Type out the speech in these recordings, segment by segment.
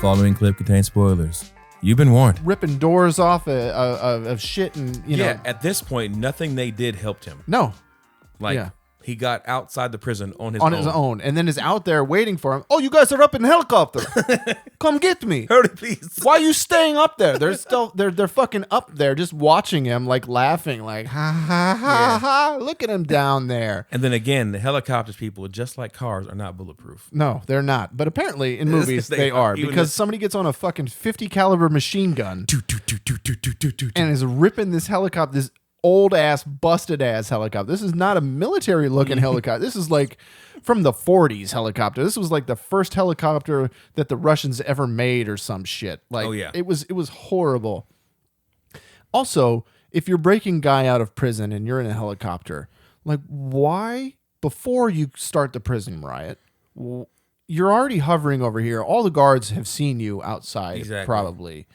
following clip contains spoilers. You've been warned. Ripping doors off of shit and, you know. Yeah, at this point, nothing they did helped him. No. Like, Yeah. he got outside the prison on his own. And then is out there waiting for him. Oh, you guys are up in the helicopter. Come get me. Hurry, please. Why are you staying up there? They're still they're fucking up there just watching him, like laughing, like ha ha ha ha. Look at him down there. And then again, the helicopters people, just like cars, are not bulletproof. No, they're not. But apparently in movies they are, because somebody gets on a fucking 50 caliber machine gun and is ripping this helicopter, this old ass, busted ass helicopter. This is not a military looking helicopter. This is like from the 40s helicopter. This was like the first helicopter that the Russians ever made or some shit. Like, oh, yeah. It was horrible. Also, if you're breaking guy out of prison and you're in a helicopter, like, why, before you start the prison riot, you're already hovering over here. All the guards have seen you outside, Exactly. probably.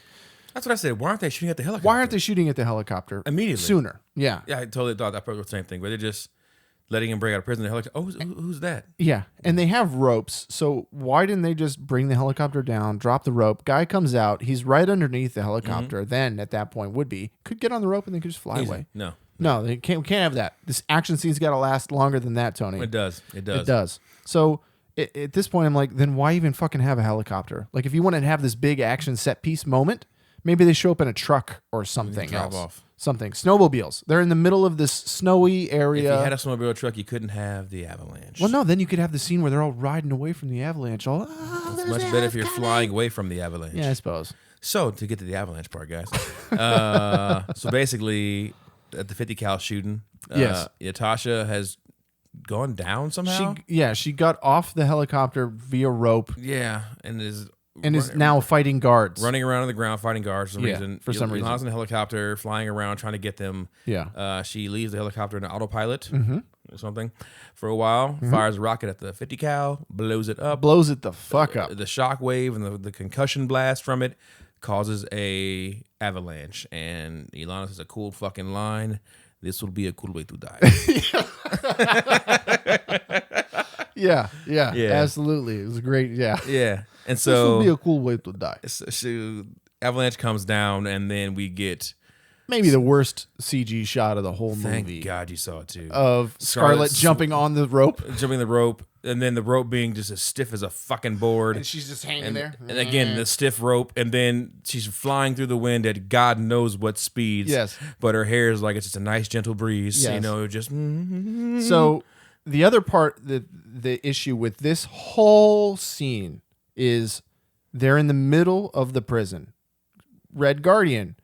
That's what I said. Why aren't they shooting at the helicopter? Why aren't they shooting at the helicopter immediately? Sooner. Yeah. Yeah, I totally thought that was the same thing. But they're just letting him break out of prison. The helicopter. Oh, who's that? Yeah. And they have ropes. So why didn't they just bring the helicopter down, drop the rope? Guy comes out. He's right underneath the helicopter. Then at that point could get on the rope and they could just fly away. No, they can't. We can't have that. This action scene's got to last longer than that, Tony. It does. It does. So at this point, I'm like, then why even fucking have a helicopter? Like, if you want to have this big action set piece moment, maybe they show up in a truck or something else. Off. Something. Snowmobiles. They're in the middle of this snowy area. If you had a snowmobile truck, you couldn't have the avalanche. Well, no, then you could have the scene where they're all riding away from the avalanche. It's much better if you're flying away from the avalanche. Yeah, I suppose. So, to get to the avalanche part, guys. So basically, at the 50 cal shooting, Yes. Natasha has gone down somehow. She got off the helicopter via rope Yeah, and is now fighting guards. running around on the ground, fighting guards for some reason. For some reason. Elana's in the helicopter, flying around, trying to get them. Yeah. She leaves the helicopter in autopilot or something for a while, fires a rocket at the 50 cal, blows it up. Blows it the fuck up. The shock wave and the concussion blast from it causes a avalanche. And Elana says a cool fucking line. This will be a cool way to die. Yeah, absolutely. It was great. Yeah. Yeah. And This so would be a cool way to die. avalanche comes down, and then we get Maybe the worst CG shot of the whole thank movie. God you saw it too. Of Scarlett jumping on the rope. Jumping the rope, and then the rope being just as stiff as a fucking board. And she's just hanging there. And again, the stiff rope, and then she's flying through the wind at God knows what speeds. Yes. But her hair is like it's just a nice gentle breeze. Yes. You know, just So the other part, the issue with this whole scene is they're in the middle of the prison. Red Guardian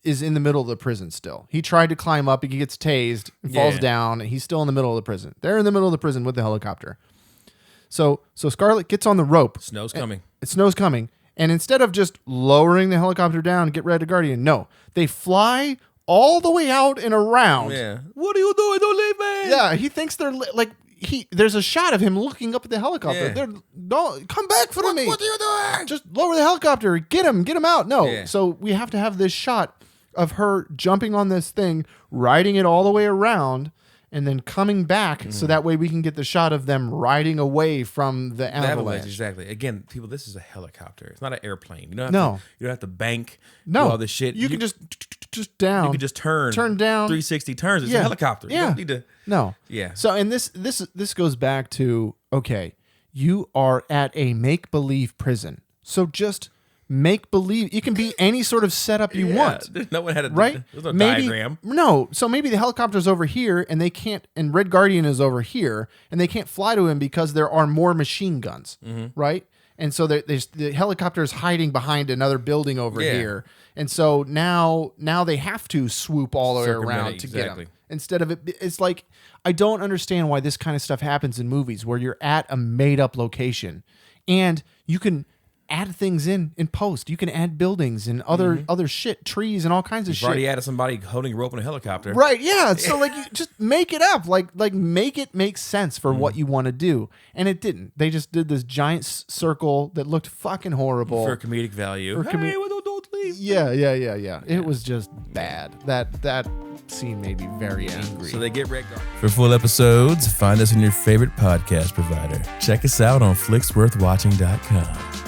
is in the middle of the prison still. He tried to climb up, he gets tased, falls down, and he's still in the middle of the prison. They're in the middle of the prison with the helicopter. So Scarlett gets on the rope. Snow's coming. Snow's coming. And instead of just lowering the helicopter down and get Red Guardian, no. They fly all the way out and around. Yeah. What are you doing? Don't leave me. Yeah, he thinks they're like there's a shot of him looking up at the helicopter. Yeah. Don't come back for me. What are you doing? Just lower the helicopter. Get him out. No. Yeah. So we have to have this shot of her jumping on this thing, riding it all the way around, and then coming back so that way we can get the shot of them riding away from the avalanche. Exactly. Again, people, this is a helicopter. It's not an airplane. You don't have to bank do all this shit. You can just down. You can just turn down 360 turns. It's a helicopter. Yeah. You don't need to. No. Yeah. So, and this goes back to, okay, you are at a make-believe prison. So just make believe. You can be any sort of setup you want. No one had a right. There's no maybe, diagram. No. So maybe the helicopter's over here and they can't, and Red Guardian is over here and they can't fly to him because there are more machine guns. Right. And so the helicopter is hiding behind another building over here. And so now they have to swoop all the way around to get him. Instead of it's like, I don't understand why this kind of stuff happens in movies where you're at a made up location and you can add things in post. You can add buildings and other shit, trees and all kinds of shit. You've already added somebody holding a rope in a helicopter. Right, yeah. So like you just make it up. Like make it make sense for what you want to do. And it didn't. They just did this giant circle that looked fucking horrible. For comedic value. For don't leave. Yeah. It was just bad. That scene made me very angry. So they get Red Guardian. For full episodes, find us on your favorite podcast provider. Check us out on flicksworthwatching.com.